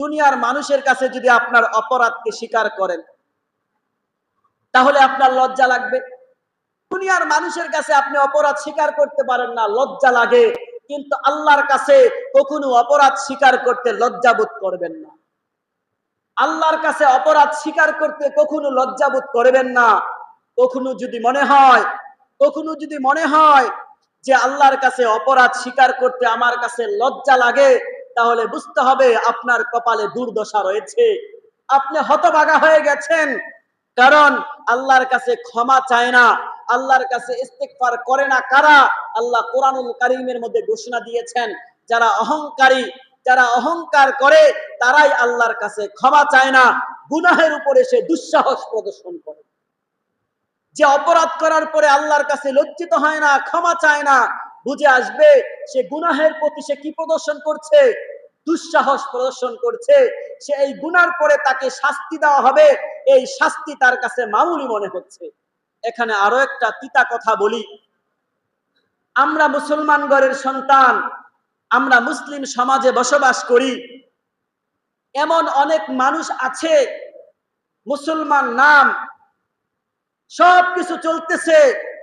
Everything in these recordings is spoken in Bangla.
দুনিয়ার মানুষের কাছে যদি আপনার অপরাধকে স্বীকার করেন তাহলে আপনার লজ্জা লাগবে। দুনিয়ার মানুষের কাছে আপনি অপরাধ স্বীকার করতে পারেন না, লজ্জা লাগে, কিন্তু আল্লাহর কাছে কখনো অপরাধ স্বীকার করতে লজ্জা বোধ করবেন না। আল্লাহর কাছে অপরাধ স্বীকার করতে কখনো লজ্জা বোধ করবেন না। কখনো যদি মনে হয় যে আল্লাহর কাছে অপরাধ স্বীকার করতে আমার কাছে লজ্জা লাগে, তাহলে বুঝতে হবে আপনার কপালে দুর্দশা রয়েছে, আপনি হতভাগা হয়ে গেছেন। কারণ আল্লাহর কাছে ক্ষমা চায় না, আল্লাহর কাছে ইস্তিগফার করে না কারা? আল্লাহ কোরআনুল কারীমের মধ্যে ঘোষণা দিয়েছেন, যারা অহংকার করে তারাই আল্লাহর কাছে ক্ষমা চায় না, গুনাহের উপরে সে দুঃসাহস প্রদর্শন করে। যে অপরাধ করার পরে আল্লাহর কাছে লজ্জিত হয় না, ক্ষমা চায় না, বুঝে আসবে সে গুনাহের প্রতি সে কি প্রদর্শন করছে? দুঃসাহস প্রদর্শন করছে। সে এই গুনার পরে তাকে শাস্তি দেওয়া হবে, এই শাস্তি তার কাছে মামুলি মনে হচ্ছে। এখানে আরো একটা তিতা কথা বলি, আমরা মুসলমান ঘরের সন্তান, আমরা মুসলিম সমাজে বসবাস করি। এমন অনেক মানুষ আছে, মুসলমান নাম, সবকিছু চলতেছে,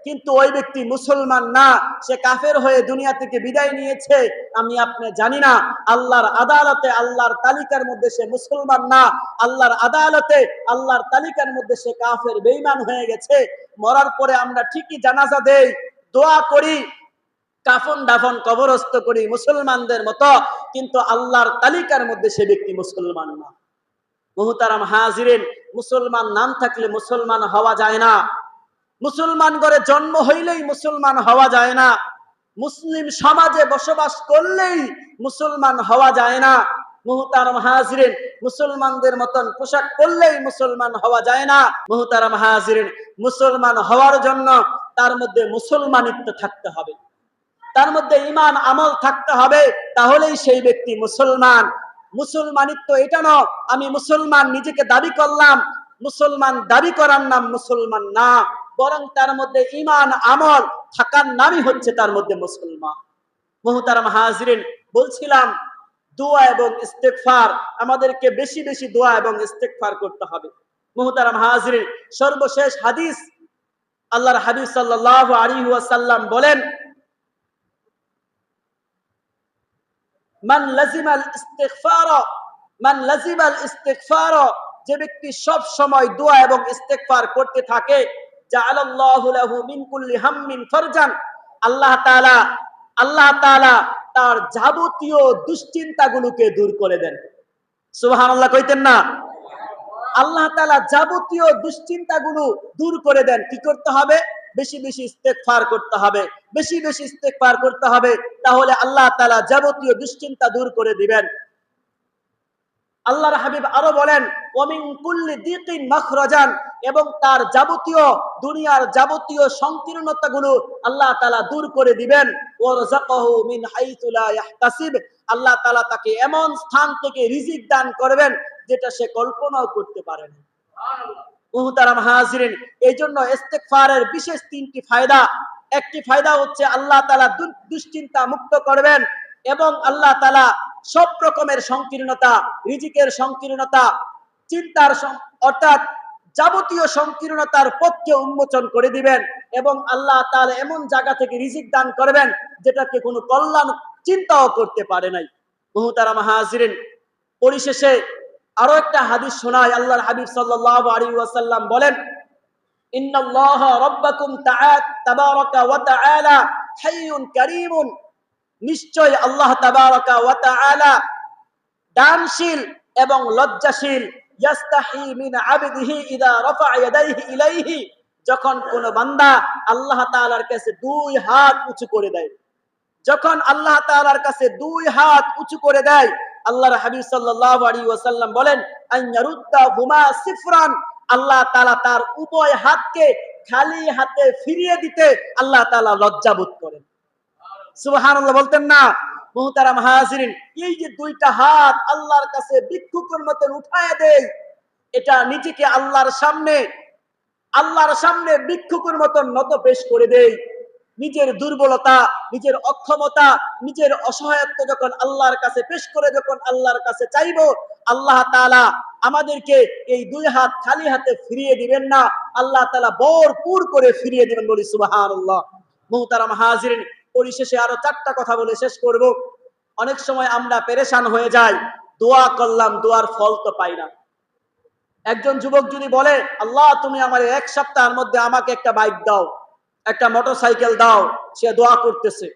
কিন্তু ওই ব্যক্তি মুসলমান না, সে কাফের হয়ে দুনিয়া থেকে বিদায় নিয়েছে। আমি আপনি জানি না, আল্লাহর আদালতে আল্লাহর তালিকার মধ্যে সে মুসলমান না, আল্লাহর আদালতে আল্লাহর তালিকার মধ্যে সে কাফের বেঈমান হয়ে গেছে। মরার পরে আমরা ঠিকই জানাজা দেই, দোয়া করি, কাফন দাফন কবরস্থ করি মুসলমানদের মতো, কিন্তু আল্লাহর তালিকার মধ্যে সে ব্যক্তি মুসলমান না। মুহতারাম হাজিরিন, মুসলমান নাম থাকলে মুসলমান হওয়া যায় না, মুসলমান ঘরে জন্ম হইলেই মুসলমান হওয়া যায় না, মুসলিম সমাজে বসবাস করলেই মুসলমান হওয়া যায় না। মুহতারাম হাজিরিন, মুসলমানদের মতন পোশাক পরলেই মুসলমান হওয়া যায় না। মুহতারাম হাজিরিন, মুসলমান হওয়ার জন্য তার মধ্যে মুসলমানিত্ব থাকতে হবে, তার মধ্যে ঈমান আমল থাকতে হবে, তাহলেই সেই ব্যক্তি মুসলমান। মুসলমানিত্ব এটা নয় আমি মুসলমান নিজেকে দাবি করলাম, মুসলমান দাবি করার নাম মুসলমান না, বরং তার মধ্যে ঈমান আমল থাকার নামই হচ্ছে তার মধ্যে মুসলমান। মুহতারাম হাজিরিন, বলছিলাম দোয়া এবং ইস্তেগফার, আমাদেরকে বেশি বেশি দোয়া এবং ইস্তেগফার করতে হবে। মুহতারাম হাজিরিন, সর্বশেষ হাদিস, আল্লাহর হাবিব সাল্লাল্লাহু আলাইহি ওয়াসাল্লাম বলেন, মান লাজিমাল ইস্তিগফার, যে ব্যক্তি সব সময় দোয়া এবং ইস্তেগফার করতে থাকে, জাআলাল্লাহু লাহু মিন কুল্লি হাম্মিন ফারজান, আল্লাহ তাআলা তার যাবতীয় দুশ্চিন্তাগুলোকে দূর করে দেন। সুবহানাল্লাহ কইতেন না? আল্লাহ তাআলা যাবতীয় দুশ্চিন্তাগুলো দূর করে দেন। কি করতে হবে? বেশি বেশি ইস্তেগফার করতে হবে, বেশি বেশি ইস্তেগফার করতে হবে, তাহলে আল্লাহ তাআলা যাবতীয় দুশ্চিন্তা দূর করে দিবেন। আল্লাহর হাবিব আরো বলেন, ওয়ামিন কুল্লি দিকিন মাখরাজান, এবং তার যাবতীয় দুনিয়ার যাবতীয় সংকীর্ণতাগুলো আল্লাহ তাআলা দূর করে দিবেন। ওয়ারযাকাহু মিন হাইতু লা ইয়াহতাসিব, আল্লাহ তাআলা তাকে এমন স্থান থেকে রিজিক দান করবেন যেটা সে কল্পনাও করতে পারে না। মুহতারাম হাজিরিন, এইজন্য ইস্তেগফারের বিশেষ তিনটি ফায়দা। একটি ফায়দা হচ্ছে আল্লাহ তাআলা দুশ্চিন্তা মুক্ত করবেন, এবং আল্লাহ তাআলা সব রকমের সংকীর্ণতা, রিজিকের সংকীর্ণতা, চিন্তার অর্থাৎ যাবতীয় সংকীর্ণতার পথকে উন্মোচন করে দিবেন, এবং আল্লাহ তাআলা এমন জায়গা থেকে রিজিক দান করবেন যেটাকে কোনো কল্যাণ চিন্তাও করতে পারে নাই। মুহতারাম হাজিরিন, পরিশেষে আরো একটা হাদিস শোনায়। আল্লাহর হাবিব সাল্লাল্লাহু আলাইহি ওয়াসাল্লাম বলেন, ইন্নাল্লাহ রাব্বাকুম তাবারাকা ওয়া তাআলা হাইয়ুন কারীমুন, নিশ্চয় আল্লাহ তাবারাকা ওয়া তাআলা দানশীল এবং লজ্জাশীল। ইয়াস্তাহি মিন আবদিহি ইযা রাফা ইয়াদাইহি ইলাইহি, যখন কোন বান্দা আল্লাহ তাআলার কাছে দুই হাত উঁচু করে দেয়, যখন আল্লাহ তাআলার কাছে দুই হাত উঁচু করে দেয়, আল্লাহর হাবিব সাল্লাল্লাহু আলাইহি ওয়াসাল্লাম বলেন, আইয়ারুদ্দা হুমা সিফরান, আল্লাহ তাআলা তার উভয় হাতকে খালি হাতে ফিরিয়ে দিতে আল্লাহ তাআলা লজ্জা বোধ করেন। সুবহানাল্লাহ বলতেন না? মুহতারাম হাজিরিন, এই যে দুইটা হাত আল্লাহর কাছে ভিক্ষুকের মতন উঠায় দেয়, এটা নিজেকে আল্লাহর সামনে ভিক্ষুকের মতন নত পেশ করে দেয়। নিজের দুর্বলতা, নিজের অক্ষমতা, নিজের অসহায়ত্ব যখন আল্লাহর কাছে পেশ করে যখন আল্লাহর কাছে চাইবো, আল্লাহ তাআলা আমাদেরকে এই দুই হাত খালি হাতে ফিরিয়ে দিবেন না, আল্লাহ তাআলা ভরপুর করে ফিরিয়ে দিবেন, বলি সুবহানাল্লাহ। মুহতারাম হাজিরিন, পরিশেষে আরো 4টা কথা বলে শেষ করব। অনেক সময় আমরা পেরেশান হয়ে যাই, দোয়া করলাম, দোয়ার ফল তো পাই না। একজন যুবক যদি বলে, আল্লাহ তুমি আমার 1 সপ্তাহের মধ্যে আমাকে একটা বাইক দাও, একটা মোটরসাইকেল দাও, সে দোয়া করতেছে,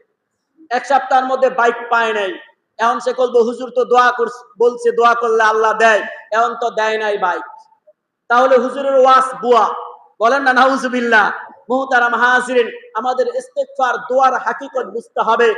1 সপ্তাহের মধ্যে বাইক পায় নাই। এখন সে বলবো, হুজুর তো দোয়া বলছে দোয়া করলে আল্লাহ দেয়, এখন তো দেয় নাই বাইক, তাহলে হুজুরের ওয়াজ বুয়া। বলেন না নাউজুবিল্লাহ। মুহতারাম হাজিরিন, আমাদের ইস্তিগফার দোয়ার হাকিকত বুঝতে হবে।